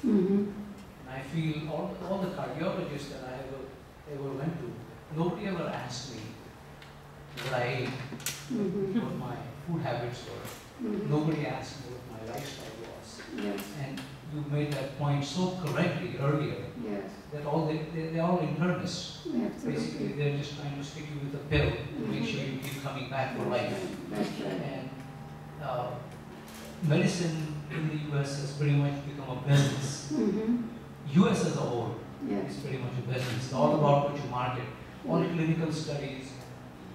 And I feel all the cardiologists that I ever went to, nobody ever asked me what I ate, what my food habits were. Nobody asked me what my lifestyle was. Yes. And you made that point so correctly earlier. Yes. That they're all internists. Absolutely. Basically, they're just trying to stick you with a pill to make sure you keep coming back for life. That's right. And medicine in the US has pretty much become a business. US as a whole is pretty much a business. It's all about what you market. All the clinical studies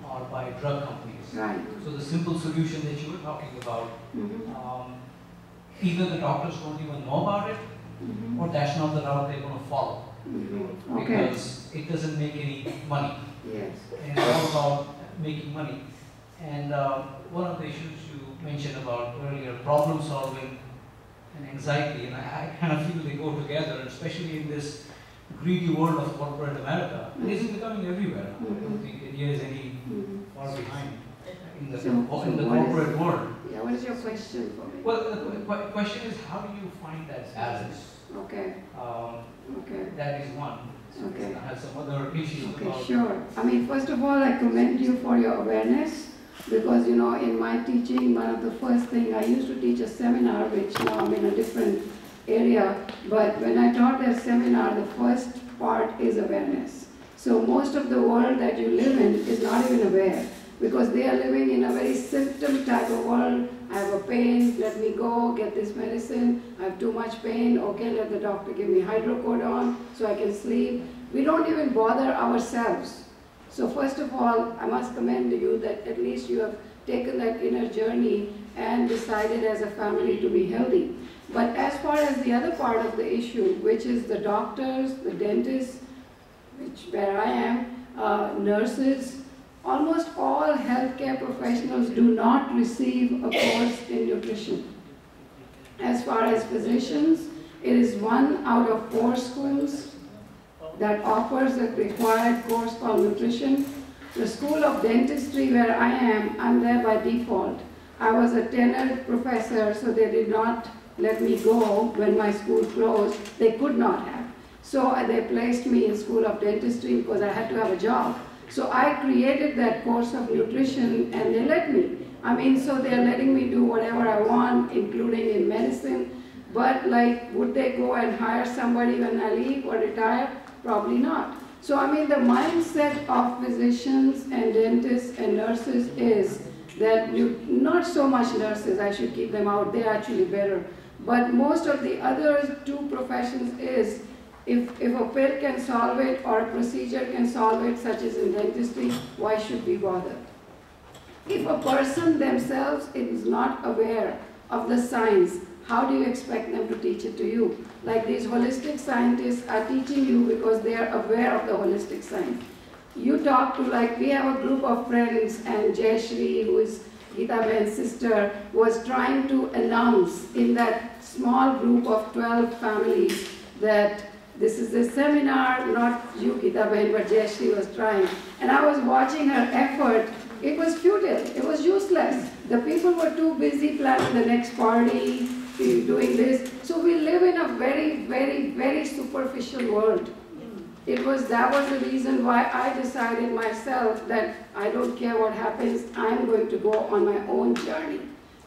are by drug companies. Right. So the simple solution that you were talking about, either the doctors don't even know about it, or that's not the route they're going to follow. Because it doesn't make any money. Yes. And it's all about making money. And one of the issues you mentioned about earlier, problem solving and anxiety, and I kind of feel they go together, especially in this greedy world of corporate America. This is becoming everywhere. I don't think India is any far behind in the corporate world. Yeah, what is your question for me? Well, the question is, how do you find that balance? Okay. That is one. Okay. I have some other issues about... Sure. I mean, first of all, I commend you for your awareness, because, you know, in my teaching, one of the first things, I used to teach a seminar, which now I'm in a different area, but when I taught that seminar, the first part is awareness. So most of the world that you live in is not even aware, because they are living in a very symptom type of world. I have a pain, let me go, get this medicine. I have too much pain, okay, let the doctor give me hydrocodone so I can sleep. We don't even bother ourselves. So first of all, I must commend you that at least you have taken that inner journey and decided as a family to be healthy. But as far as the other part of the issue, which is the doctors, the dentists, where I am, nurses, almost all healthcare professionals do not receive a course in nutrition. As far as physicians, it is 1 out of 4 schools that offers a required course called nutrition. The School of Dentistry where I am, I'm there by default. I was a tenured professor, so they did not let me go when my school closed. They could not have. So they placed me in School of Dentistry because I had to have a job. So I created that course of nutrition and they let me. I mean, so they're letting me do whatever I want, including in medicine. But like, would they go and hire somebody when I leave or retire? Probably not. So I mean, the mindset of physicians and dentists and nurses is that not so much nurses, I should keep them out, they're actually better. But most of the other 2 professions is, if a pill can solve it or a procedure can solve it, such as in dentistry, why should we bother? If a person themselves is not aware of the science, how do you expect them to teach it to you? Like these holistic scientists are teaching you because they are aware of the holistic science. You talk to, like, we have a group of friends, and Jayashri, who is Geeta Ben's sister, was trying to announce in that small group of 12 families that this is a seminar, not you, Geeta Ben, but Jayashri was trying. And I was watching her effort. It was futile. It was useless. The people were too busy planning the next party, doing this. So we live in a very, very, very superficial world. That was the reason why I decided myself that I don't care what happens, I'm going to go on my own journey.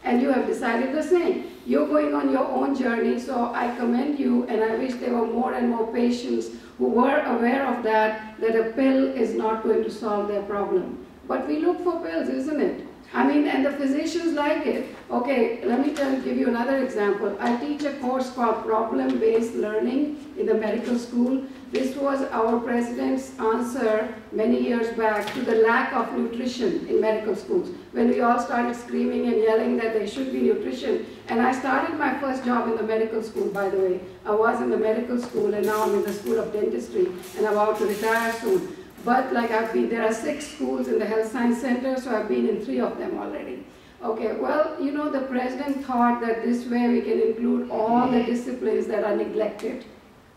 And you have decided the same. You're going on your own journey, so I commend you, and I wish there were more and more patients who were aware of that a pill is not going to solve their problem. But we look for pills, isn't it? I mean, and the physicians like it. Okay, let me give you another example. I teach a course called Problem-Based Learning in the medical school. This was our president's answer many years back to the lack of nutrition in medical schools, when we all started screaming and yelling that there should be nutrition. And I started my first job in the medical school, by the way. I was in the medical school, and now I'm in the School of Dentistry, and I'm about to retire soon. But like there are 6 schools in the Health Science Center, so I've been in 3 of them already. Okay, well, you know, the president thought that this way we can include all the disciplines that are neglected.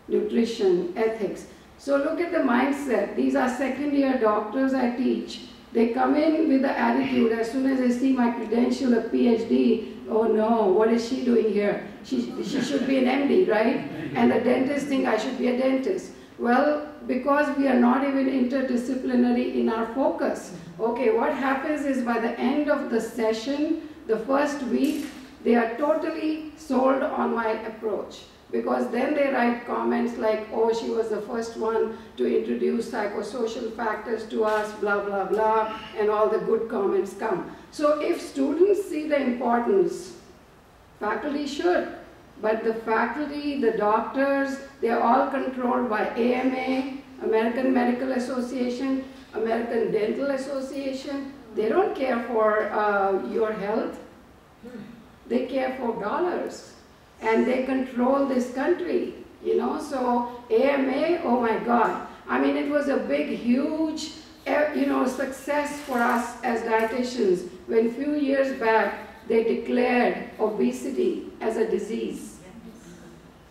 Nutrition, ethics. So look at the mindset. These are second-year doctors I teach. They come in with the attitude, as soon as they see my credential of PhD, oh no, what is she doing here? she should be an MD, right? And the dentist think I should be a dentist. Well, because we are not even interdisciplinary in our focus. Okay, what happens is by the end of the session, the first week, they are totally sold on my approach. Because then they write comments like, oh, she was the first one to introduce psychosocial factors to us, blah, blah, blah, and all the good comments come. So if students see the importance, faculty should. But the faculty, the doctors, they're all controlled by AMA, American Medical Association, American Dental Association. They don't care for your health. They care for dollars. And they control this country, you know. So AMA, oh my God. I mean, it was a big, huge, you know, success for us as dietitians when few years back they declared obesity as a disease.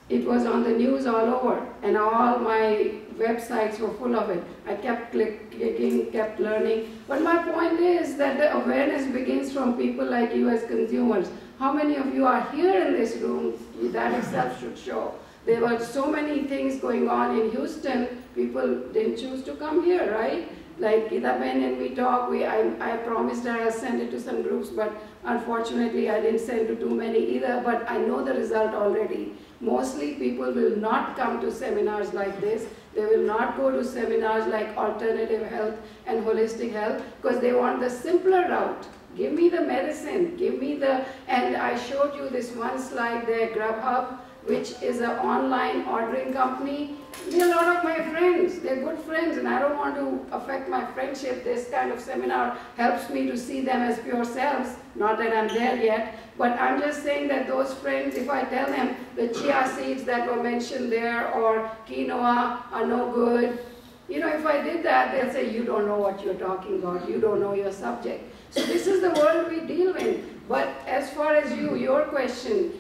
It was on the news all over, and all my websites were full of it. I kept clicking, kept learning. But my point is that the awareness begins from people like you as consumers. How many of you are here in this room? That itself should show. There were so many things going on in Houston, people didn't choose to come here, right? Like Gita Ben and we talk, I promised her I'll send it to some groups, but unfortunately I didn't send to too many either, but I know the result already. Mostly people will not come to seminars like this. They will not go to seminars like alternative health and holistic health because they want the simpler route. Give me the medicine, give me the, and I showed you this one slide there, Grubhub, which is an online ordering company. They're a lot of my friends, they're good friends, and I don't want to affect my friendship. This kind of seminar helps me to see them as pure selves, not that I'm there yet, but I'm just saying that those friends, if I tell them the chia seeds that were mentioned there or quinoa are no good, you know, if I did that, they'll say, you don't know what you're talking about, you don't know your subject. So this is the world we deal in. But as far as your question,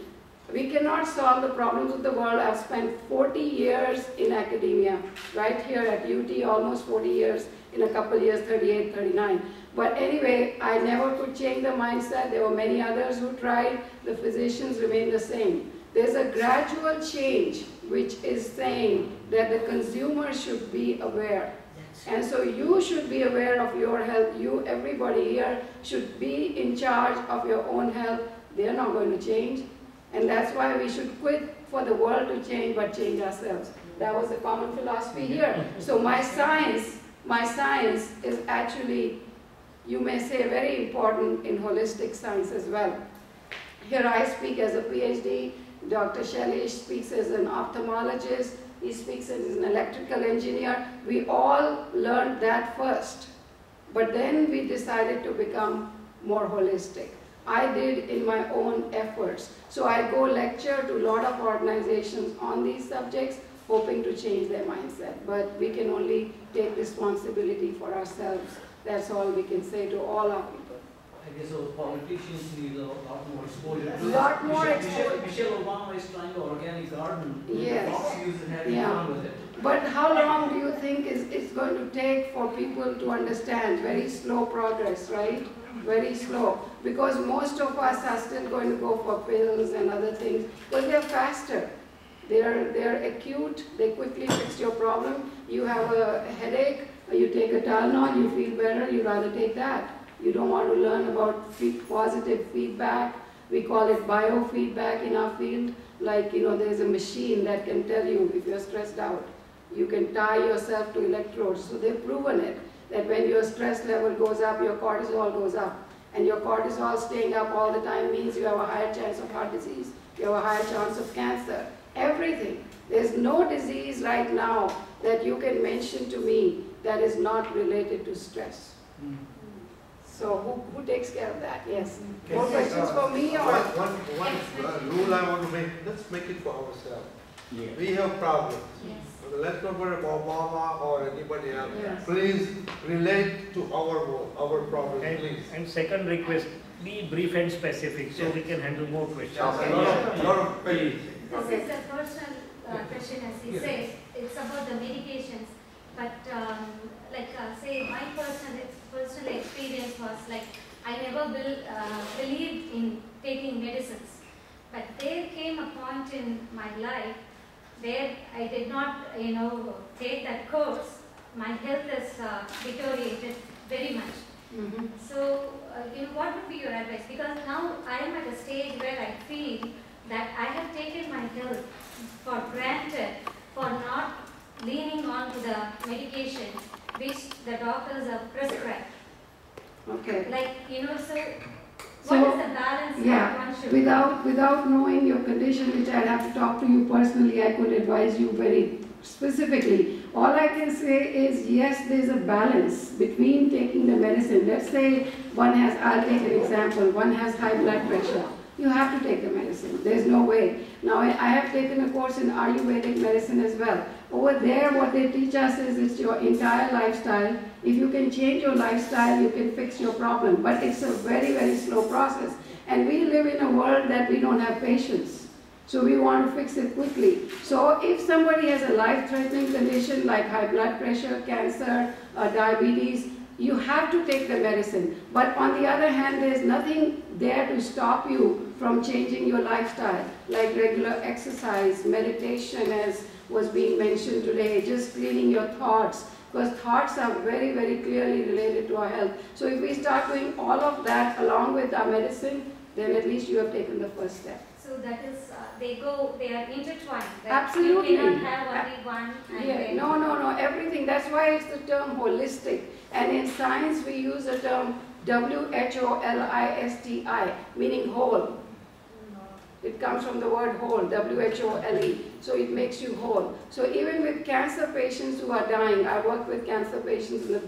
we cannot solve the problems of the world. I've spent 40 years in academia, right here at UT, almost 40 years, in a couple years, 38, 39. But anyway, I never could change the mindset. There were many others who tried. The physicians remain the same. There's a gradual change which is saying that the consumer should be aware. And so you should be aware of your health. You, everybody here, should be in charge of your own health. They're not going to change. And that's why we should quit for the world to change, but change ourselves. That was the common philosophy here. So my science is actually, you may say, very important in holistic science as well. Here I speak as a PhD. Dr. Shailesh speaks as an ophthalmologist. He speaks as an electrical engineer. We all learned that first. But then we decided to become more holistic. I did in my own efforts. So I go lecture to a lot of organizations on these subjects, hoping to change their mindset. But we can only take responsibility for ourselves. That's all we can say to all our people. I guess our politicians need a lot more exposure. A lot more exposure. Michelle Obama is trying to organic garden. Yes. Fox News and having fun with it. But how long do you think it's going to take for people to understand? Very slow progress, right? Very slow. Because most of us are still going to go for pills and other things, but they're faster. They're acute, they quickly fix your problem. You have a headache, you take a Tylenol, you feel better, you rather take that. You don't want to learn about positive feedback. We call it biofeedback in our field. Like, you know, there's a machine that can tell you if you're stressed out. You can tie yourself to electrodes. So they've proven it, that when your stress level goes up, your cortisol goes up. And your cortisol staying up all the time means you have a higher chance of heart disease. You have a higher chance of cancer. Everything. There's no disease right now that you can mention to me that is not related to stress. So who takes care of that? Yes. More questions for me or? One rule I want to make, let's make it for ourselves. Yeah. We have problems. Yes. So let's not worry about Obama or anybody else. Yes. Please relate to our problem, please. And second request, be brief and specific so we can handle more questions. This is a personal question, as he says. It's about the medications. But say my personal experience was like I never believed in taking medicines. But there came a point in my life where I did not, take that course. My health has deteriorated very much. So, what would be your advice? Because now I am at a stage where I feel that I have taken my health for granted for not leaning on to the medication which the doctors have prescribed. Okay. So what is the balance that one should without knowing your condition, which I'd have to talk to you personally, I could advise you very specifically. All I can say is, yes, there's a balance between taking the medicine. Let's say I'll take an example, one has high blood pressure. You have to take the medicine. There's no way. Now, I have taken a course in Ayurvedic medicine as well. Over there, what they teach us is it's your entire lifestyle. If you can change your lifestyle, you can fix your problem. But it's a very, very slow process. And we live in a world that we don't have patience. So we want to fix it quickly. So if somebody has a life-threatening condition like high blood pressure, cancer, diabetes, you have to take the medicine. But on the other hand, there's nothing there to stop you from changing your lifestyle, like regular exercise, meditation as was being mentioned today, just cleaning your thoughts, because thoughts are very, very clearly related to our health. So if we start doing all of that along with our medicine, then at least you have taken the first step. So that is, they are intertwined. Right? Absolutely. You cannot have only one. And No, everything. That's why it's the term holistic. And in science, we use the term WHOLISTI, meaning whole. It comes from the word whole, WHOLE. So it makes you whole. So even with cancer patients who are dying, I worked with cancer patients in the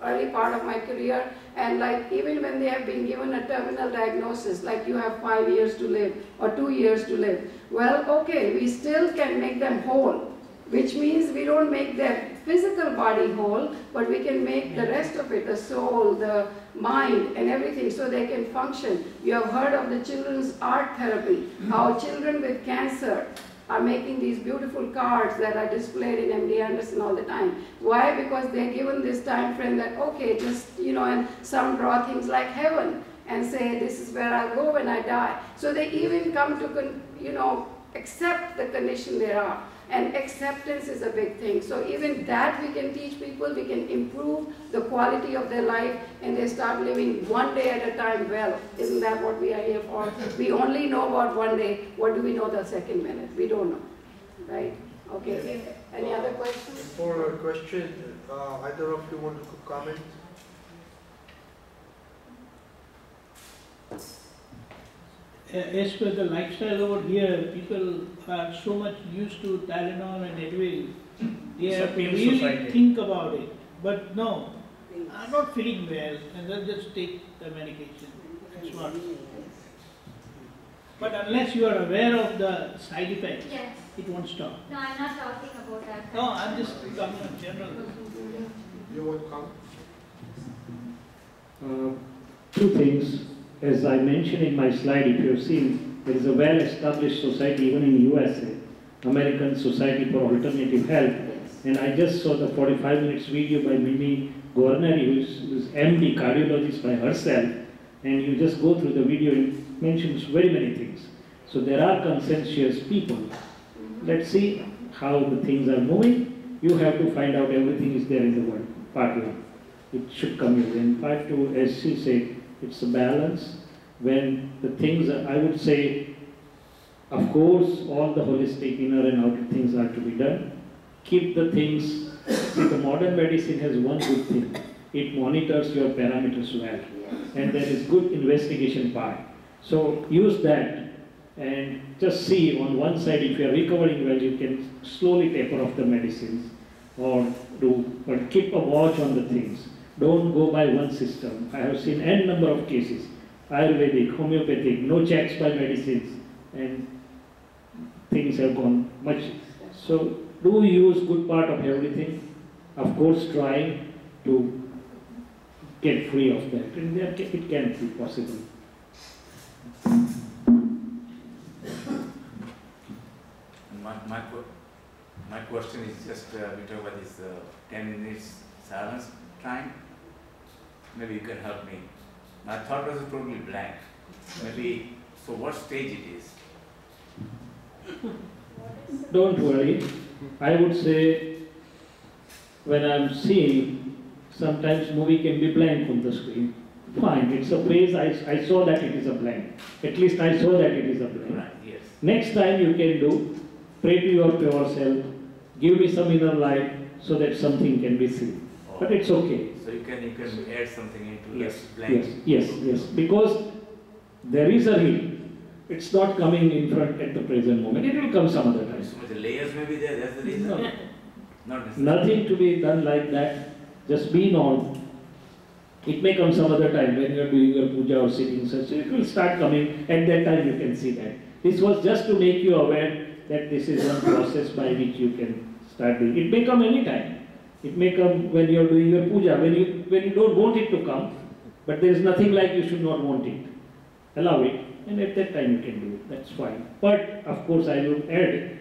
early part of my career, and even when they have been given a terminal diagnosis, like you have 5 years to live or 2 years to live, well, okay, we still can make them whole, which means we don't make their physical body whole, but we can make the rest of it, the soul, the mind, and everything, so they can function. You have heard of the children's art therapy, how children with cancer are making these beautiful cards that are displayed in MD Anderson all the time. Why? Because they're given this time frame that, okay, just, and some draw things like heaven and say, this is where I'll go when I die. So they even come to, accept the condition they are. And acceptance is a big thing. So even that we can teach people, we can improve the quality of their life, and they start living one day at a time well. Isn't that what we are here for? We only know about one day. What do we know the second minute? We don't know. Right? Okay. Any other questions? For a question, either of you want to comment? As per the lifestyle over here, people are so much used to Tylenol and Advil. They have to really think about it. But no, I'm not feeling well, and they'll just take the medication. That's what. But unless you are aware of the side effects, yes. It won't stop. No, I'm not talking about that. No, I'm just talking in general. You want to comment? Two things. As I mentioned in my slide, if you have seen, there is a well-established society even in USA, American Society for Alternative Health. And I just saw the 45 minutes video by Mimi Gornari, who's MD, cardiologist by herself. And you just go through the video and mentions very many things. So there are consensus people. Let's see how the things are moving. You have to find out everything is there in the world, part one. It should come in. And part two, as she said, it's a balance. When the things are, I would say, of course, all the holistic inner and outer things are to be done. Keep the things, see, the modern medicine has one good thing. It monitors your parameters well. And there is good investigation part. So use that and just see on one side, if you are recovering well, you can slowly taper off the medicines but keep a watch on the things. Don't go by one system. I have seen n number of cases, Ayurvedic, homeopathic, no checks by medicines, and things have gone much. So do use good part of everything. Of course, trying to get free of that, and it can be possible. My question is just we talk about this 10 minutes silence time. Maybe you can help me. My thought was totally blank. Maybe, so what stage it is? don't worry. I would say when I'm seeing, sometimes movie can be blank on the screen. Fine, it's a phase, I saw that it is a blank. At least I saw that it is a blank. Right, yes. Next time you can do, pray to your pure self, give me some inner light so that something can be seen. Oh. But it's okay. So you can add something into Yes, this blank. yes. Because there is a real. It's not coming in front at the present moment. It will come some other time. So the layers may be there, that's the reason? No. Not necessarily. Nothing to be done like that. Just be normal. It may come some other time when you are doing your puja or sitting such. It will start coming. At that time you can see that. This was just to make you aware that this is one process by which you can start doing. It may come any time. It may come when you are doing your puja, when you don't want it to come, but there is nothing like you should not want it. Allow it, and at that time you can do it. That's fine. But of course I would add,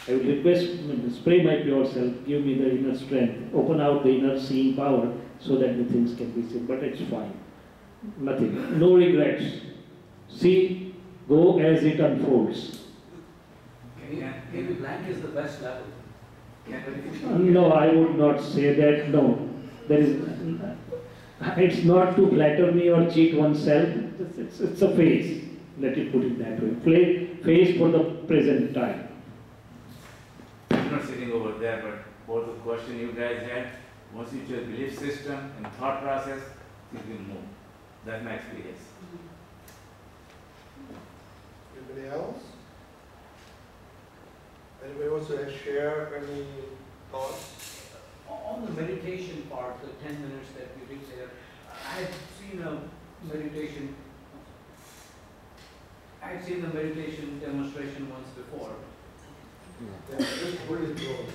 I would request, spray my pure self, give me the inner strength, open out the inner seeing power so that the things can be seen. But it's fine. Nothing. No regrets. See, go as it unfolds. Maybe blank is the best level. No, I would not say that. No, there is. It's not to flatter me or cheat oneself. It's a phase. Let it put it that way. Phase for the present time. I'm not sitting over there, but for the question you guys had, once you your belief system and thought process, it will move. That's my experience. Anybody else? Anybody wants to share any thoughts? On the meditation part, the 10 minutes that we did there, I had seen a meditation demonstration once before. Yeah, just hold it close.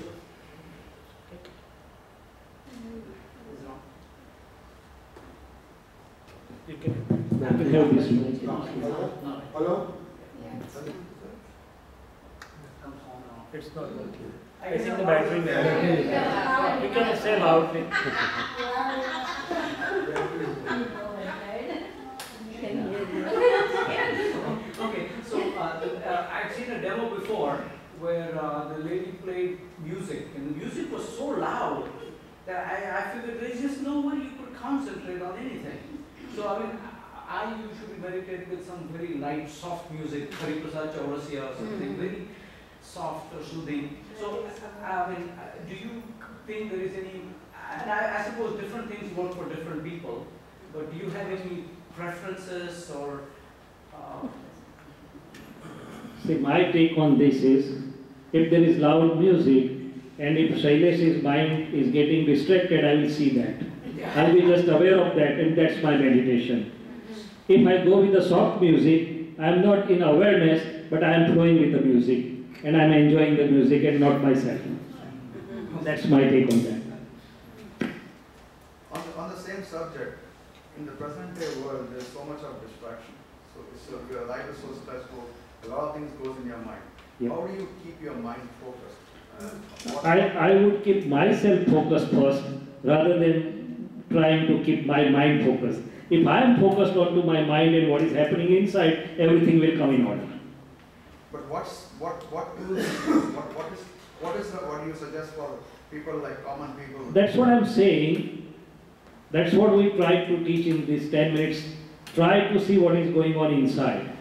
You can. Have this one. No. Hello? It's not working. I think the battery may. You can say loudly. Okay, so I've seen a demo before where the lady played music, and the music was so loud that I figured there's just no way you could concentrate on anything. So I mean, I usually meditate with some very light, soft music, Hari Prasad Chaurasia or something very soft or soothing. So I mean, do you think there is any? And I suppose different things work for different people, but do you have any preferences or? See, my take on this is, if there is loud music and if Shailesh's mind is getting distracted, I will see that. I'll be just aware of that, and that's my meditation. If I go with the soft music, I am not in awareness, but I am flowing with the music, and I am enjoying the music and not myself. That's my take on that. On the same subject, in the present day world, there's so much of distraction. So your life is so stressful, a lot of things goes in your mind. Yep. How do you keep your mind focused? I would keep myself focused first, rather than trying to keep my mind focused. If I am focused onto my mind and what is happening inside, everything will come in order. But what do you suggest for people like common people? That's what I'm saying. That's what we try to teach in these 10 minutes. Try to see what is going on inside.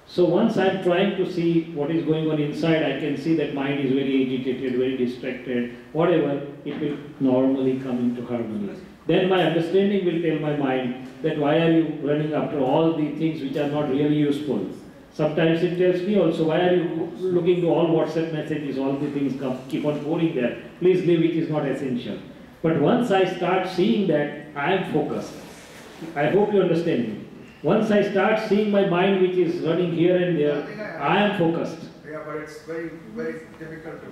So once I'm trying to see what is going on inside, I can see that mind is very agitated, very distracted, whatever, it will normally come into harmony. Then my understanding will tell my mind that why are you running after all the things which are not really useful. Sometimes it tells me also, why are you looking to all WhatsApp messages, all the things keep on pouring there. Please leave, it is not essential. But once I start seeing that, I am focused. I hope you understand me. Once I start seeing my mind which is running here and there, I am focused. Yeah, but it's very, very difficult to.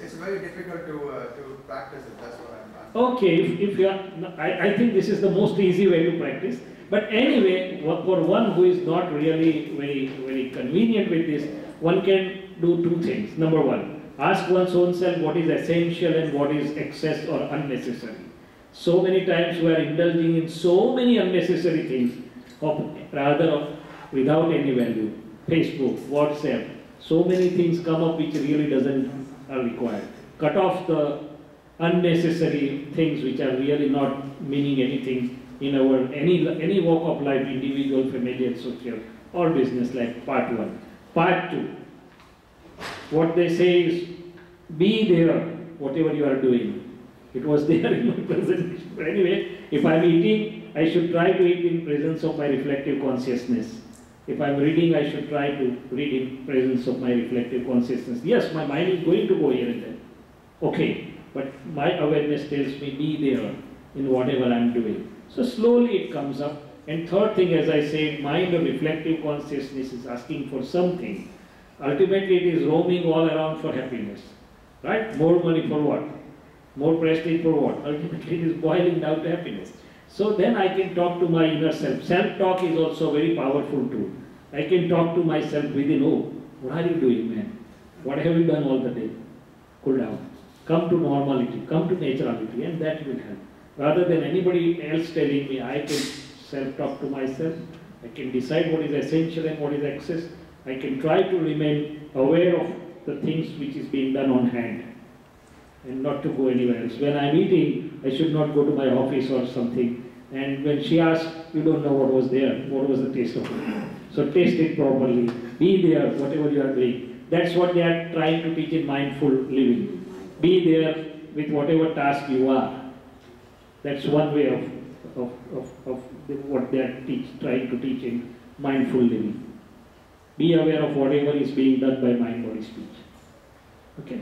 It's very difficult to practice it. That's what I'm. Okay, if you are, I think this is the most easy way to practice. But anyway, for one who is not really very convenient with this, one can do two things. Number one, ask one's own self what is essential and what is excess or unnecessary. So many times we are indulging in so many unnecessary things, without any value. Facebook, WhatsApp, So many things come up which really doesn't are required. Cut off the unnecessary things which are really not meaning anything in our any walk of life, individual, family, and social, or business, like part 1. Part 2, what they say is, be there, whatever you are doing. It was there in my presentation. But anyway, if I am eating, I should try to eat in presence of my reflective consciousness. If I am reading, I should try to read in presence of my reflective consciousness. Yes, my mind is going to go here and there. Okay, but my awareness tells me, be there in whatever I am doing. So slowly it comes up. And third thing, as I said, mind or reflective consciousness is asking for something. Ultimately, it is roaming all around for happiness. Right? More money for what? More prestige for what? Ultimately, it is boiling down to happiness. So then I can talk to my inner self. Self-talk is also a very powerful tool. I can talk to myself within, oh, what are you doing, man? What have you done all the day? Cool down. Come to normality, come to naturality, and that will help. Rather than anybody else telling me, I can self-talk to myself. I can decide what is essential and what is excess. I can try to remain aware of the things which is being done on hand and not to go anywhere else. When I'm eating, I should not go to my office or something. And when she asks, you don't know what was there, what was the taste of it. So taste it properly. Be there, whatever you are doing. That's what they are trying to teach in mindful living. Be there with whatever task you are. That's one way of what they are trying to teach in mindful living. Be aware of whatever is being done by mind, body, speech. Okay?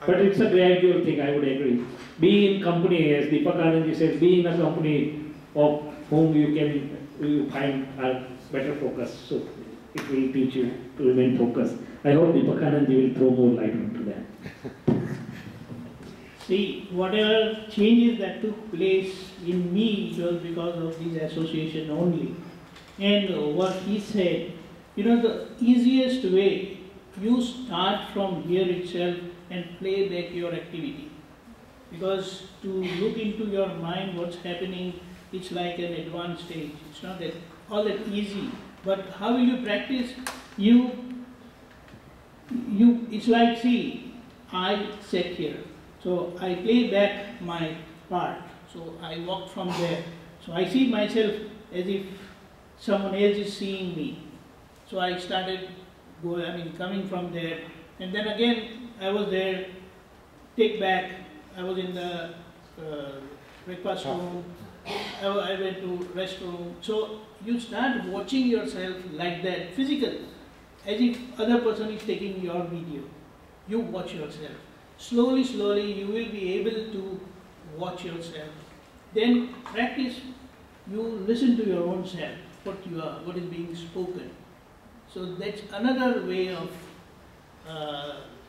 But it's a gradual thing, I would agree. Be in company, as Deepak Anandji says, be in a company of whom you find a better focus. So it will teach you to remain focused. I hope Deepak Anandji will throw more light onto that. See, whatever changes that took place in me, it was because of this association only. And what he said, the easiest way, you start from here itself and play back your activity. Because to look into your mind what's happening, it's like an advanced stage. It's not that all that easy. But how will you practice? It's like, see, I sat here. So I play back my part. So I walk from there. So I see myself as if someone else is seeing me. So I started coming from there. And then again, I was there, take back. I was in the breakfast room. I went to restroom. So you start watching yourself like that, physical, as if other person is taking your video. You watch yourself. Slowly, slowly, you will be able to watch yourself. Then practice, you listen to your own self, what is being spoken. So that's another way of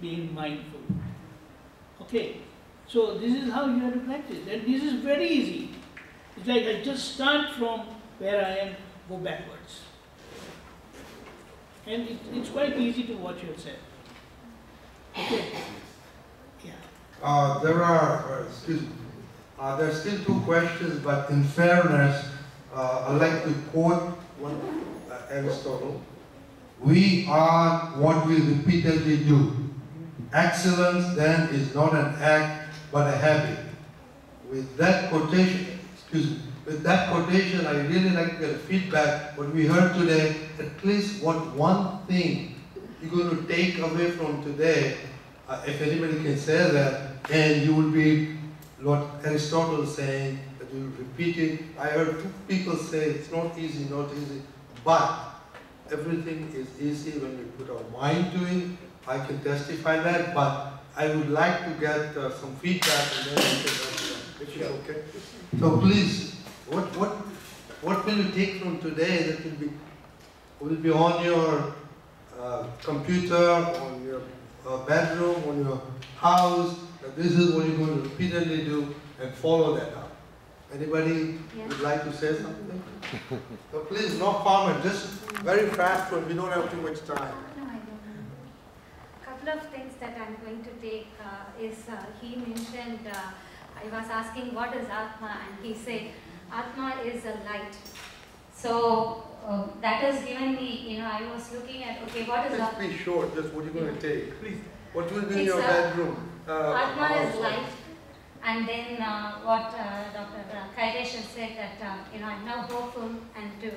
being mindful. Okay, so this is how you have to practice. And this is very easy. It's like I just start from where I am, go backwards. And it's quite easy to watch yourself. Okay. There's still two questions, but in fairness, I'd like to quote one Aristotle. We are what we repeatedly do. Excellence then is not an act, but a habit. With that quotation, I really like the feedback. What we heard today, at least one thing you're going to take away from today, if anybody can say that, and you will be what Aristotle is saying, that you will repeat it. I heard two people say it's not easy, but everything is easy when we put our mind to it. I can testify that, but I would like to get some feedback and then we can if it's okay. So please, what will you take from today that will be on your computer, on your bedroom, on your house, that this is what you're going to repeatedly do and follow that up. Anybody would like to say something? So please, no comment, just very fast one, we don't have too much time. No, I don't know. A couple of things that I'm going to take is, he mentioned, I was asking what is Atma, and he said, Atma is a light. So that has given me, I was looking at, okay, what is Just be short, just what you're going to take. Please. What will be in your It's bedroom? Atma is life. And then what Dr. Kairesh has said that, I'm now hopeful and to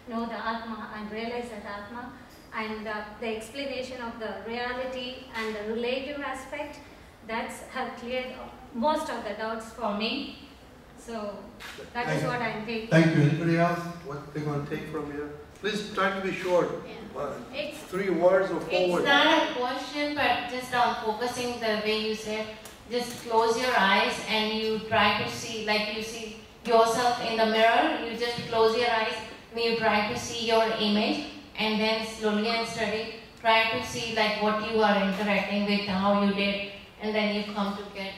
know the Atma and realize that Atma. And the explanation of the reality and the relative aspect, that's have cleared most of the doubts for me. So that is what I'm taking. Thank you. Anybody else? What they're going to take from here? Please try to be short. It's 3 words or 4 It's words. not a question, but just on focusing the way you said, just close your eyes and you try to see, like you see yourself in the mirror, you just close your eyes and you try to see your image, and then slowly and steady try to see like what you are interacting with, how you did, and then you come to get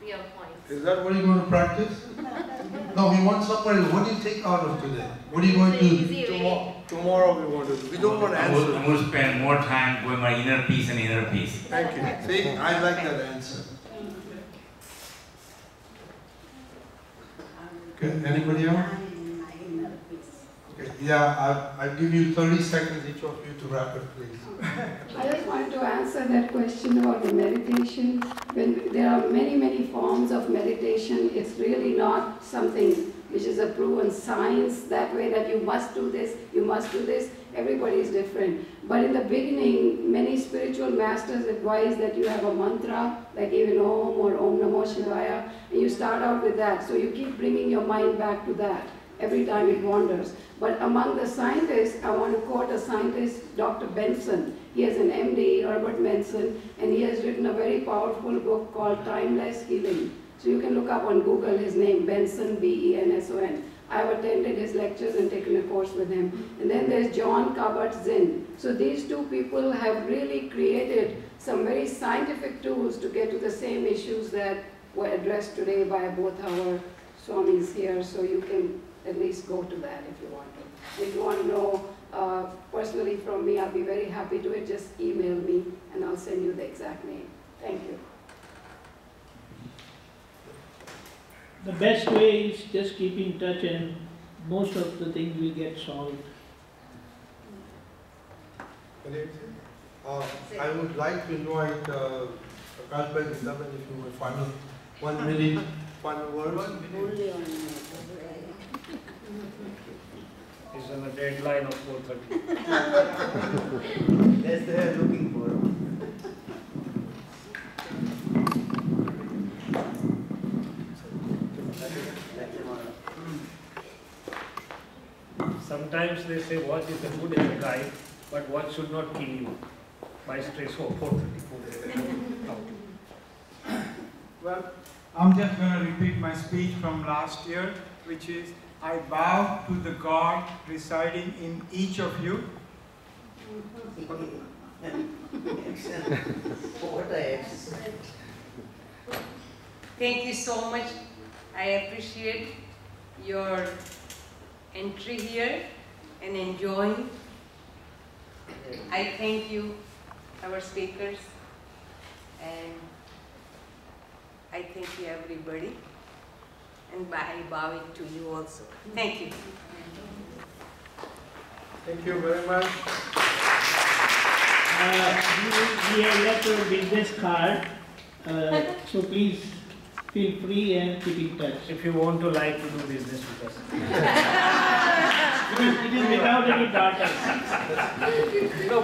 your points. Is that what you're going to practice? No, we want somebody. What do you take out of today? What are you going to do? Tomorrow we want to do. We don't want to answer. I'm going to spend more time going my inner peace and inner peace. Thank you. See, I like that answer. Okay, anybody else? Okay, yeah, I'll give you 30 seconds each of you to wrap it, please. I just wanted to answer that question about the meditation. When there are many, many forms of meditation, it's really not something which is a proven science that way that you must do this, you must do this. Everybody is different. But in the beginning, many spiritual masters advise that you have a mantra, like even Om or Om Namo Shivaya, and you start out with that. So you keep bringing your mind back to that every time it wanders. But among the scientists, I want to quote a scientist, Dr. Benson. He has an MD, Herbert Benson, and he has written a very powerful book called Timeless Healing. So you can look up on Google his name, Benson, B-E-N-S-O-N. I've attended his lectures and taken a course with him. And then there's John Kabat-Zinn. So these two people have really created some very scientific tools to get to the same issues that were addressed today by both our Swamis here. So you can at least go to that if you want to. If you want to know personally from me, I'll be very happy to it. Just email me and I'll send you the exact name. Thank you. The best way is just keep in touch and most of the things will get solved. I would like to invite Prakash Bhai Zindaban if you will final 1 minute final words. It's on a deadline of 4:30. That's they are looking for. Sometimes they say watch is as good as a guide, but watch should not kill you by stress. 4:30. Well, I'm just going to repeat my speech from last year, which is, I bow to the God residing in each of you. Thank you so much. I appreciate your entry here and enjoying. I thank you, our speakers, and I thank you everybody, and I bow it to you also. Thank you. Thank you very much. We have left your business card, so please feel free and keep in touch. If you want to like to do business with us. It is without any data. No,